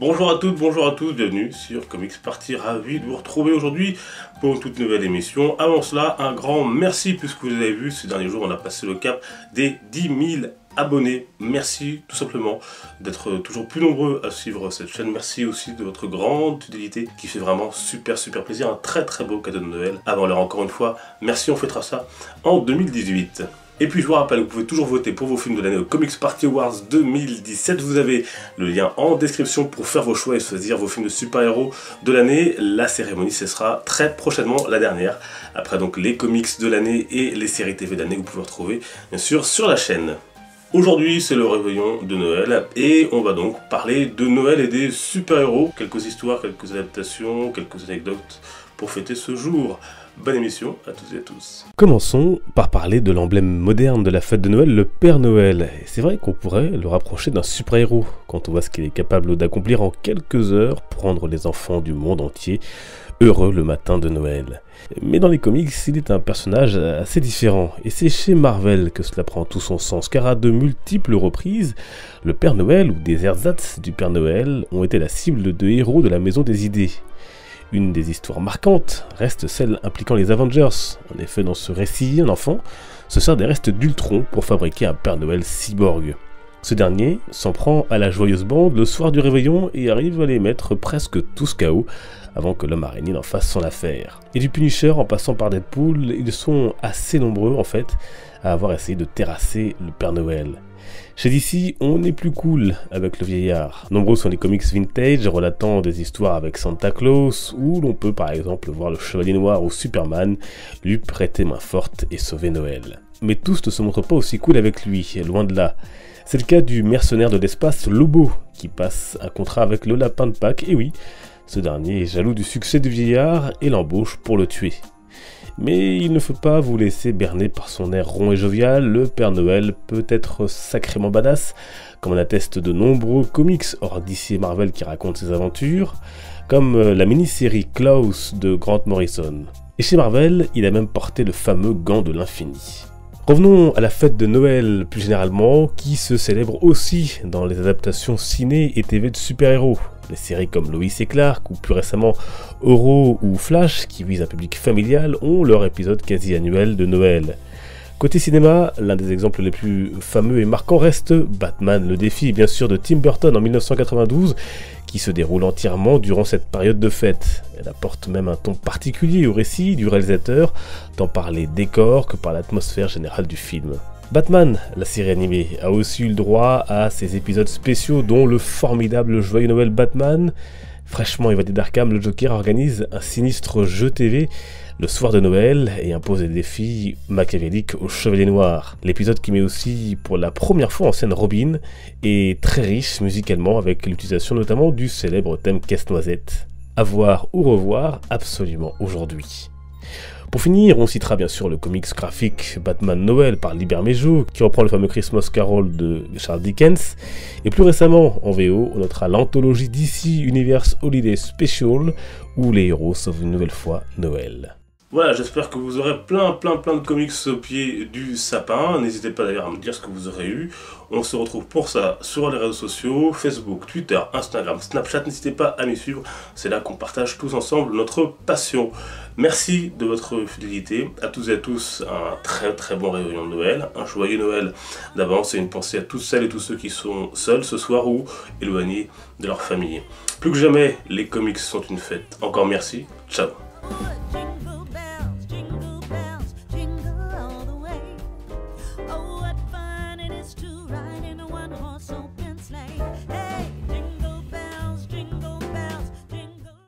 Bonjour à toutes, bonjour à tous, bienvenue sur Comics Party, ravi de vous retrouver aujourd'hui pour une toute nouvelle émission. Avant cela, un grand merci puisque vous avez vu, ces derniers jours on a passé le cap des 10 000 abonnés. Merci tout simplement d'être toujours plus nombreux à suivre cette chaîne. Merci aussi de votre grande fidélité qui fait vraiment super plaisir. Un très beau cadeau de Noël. Avant l'heure encore une fois, merci, on fêtera ça en 2018. Et puis je vous rappelle, vous pouvez toujours voter pour vos films de l'année au Comics Party Awards 2017. Vous avez le lien en description pour faire vos choix et choisir vos films de super-héros de l'année. La cérémonie, ce sera très prochainement la dernière. Après donc les comics de l'année et les séries TV de l'année que vous pouvez retrouver bien sûr sur la chaîne. Aujourd'hui, c'est le réveillon de Noël et on va donc parler de Noël et des super-héros. Quelques histoires, quelques adaptations, quelques anecdotes pour fêter ce jour. Bonne émission à toutes et à tous. Commençons par parler de l'emblème moderne de la fête de Noël, le Père Noël. Et c'est vrai qu'on pourrait le rapprocher d'un super-héros quand on voit ce qu'il est capable d'accomplir en quelques heures pour rendre les enfants du monde entier heureux le matin de Noël. Mais dans les comics, il est un personnage assez différent, et c'est chez Marvel que cela prend tout son sens, car à de multiples reprises, le Père Noël ou des ersatz du Père Noël ont été la cible de héros de la Maison des Idées. Une des histoires marquantes reste celle impliquant les Avengers. En effet, dans ce récit, un enfant se sert des restes d'Ultron pour fabriquer un Père Noël cyborg. Ce dernier s'en prend à la joyeuse bande le soir du réveillon et arrive à les mettre presque tous KO avant que l'homme araignée n'en fasse son affaire. Et du Punisher en passant par Deadpool, ils sont assez nombreux en fait à avoir essayé de terrasser le Père Noël. Chez DC, on est plus cool avec le vieillard. Nombreux sont les comics vintage relatant des histoires avec Santa Claus, où l'on peut par exemple voir le Chevalier Noir ou Superman lui prêter main forte et sauver Noël. Mais tous ne se montrent pas aussi cool avec lui, loin de là. C'est le cas du mercenaire de l'espace Lobo, qui passe un contrat avec le lapin de Pâques, et oui, ce dernier est jaloux du succès du vieillard et l'embauche pour le tuer. Mais il ne faut pas vous laisser berner par son air rond et jovial, le Père Noël peut être sacrément badass, comme en attestent de nombreux comics hors DC et Marvel qui racontent ses aventures, comme la mini-série Klaus de Grant Morrison. Et chez Marvel, il a même porté le fameux gant de l'infini. Revenons à la fête de Noël plus généralement, qui se célèbre aussi dans les adaptations ciné et TV de super-héros. Les séries comme Lois et Clark, ou plus récemment Oro ou Flash, qui visent un public familial, ont leur épisode quasi annuel de Noël. Côté cinéma, l'un des exemples les plus fameux et marquants reste Batman, le défi bien sûr de Tim Burton en 1992, qui se déroule entièrement durant cette période de fête. Elle apporte même un ton particulier au récit du réalisateur, tant par les décors que par l'atmosphère générale du film. Batman, la série animée, a aussi eu le droit à ses épisodes spéciaux dont le formidable Joyeux Noël Batman. Fraîchement évadé d'Arkham, le Joker organise un sinistre jeu TV le soir de Noël et impose des défis machiavéliques au Chevalier Noir. L'épisode qui met aussi pour la première fois en scène Robin est très riche musicalement avec l'utilisation notamment du célèbre thème Casse-Noisette. À voir ou revoir absolument aujourd'hui. Pour finir, on citera bien sûr le comics graphique Batman Noël par Liber Mejo, qui reprend le fameux Christmas Carol de Charles Dickens, et plus récemment, en VO, on notera l'anthologie DC Universe Holiday Special, où les héros sauvent une nouvelle fois Noël. Voilà, j'espère que vous aurez plein de comics au pied du sapin. N'hésitez pas d'ailleurs à me dire ce que vous aurez eu. On se retrouve pour ça sur les réseaux sociaux, Facebook, Twitter, Instagram, Snapchat. N'hésitez pas à m'y suivre, c'est là qu'on partage tous ensemble notre passion. Merci de votre fidélité. À toutes et à tous, un très bon réveillon de Noël. Un joyeux Noël d'avance et une pensée à toutes celles et tous ceux qui sont seuls ce soir ou éloignés de leur famille. Plus que jamais, les comics sont une fête. Encore merci. Ciao.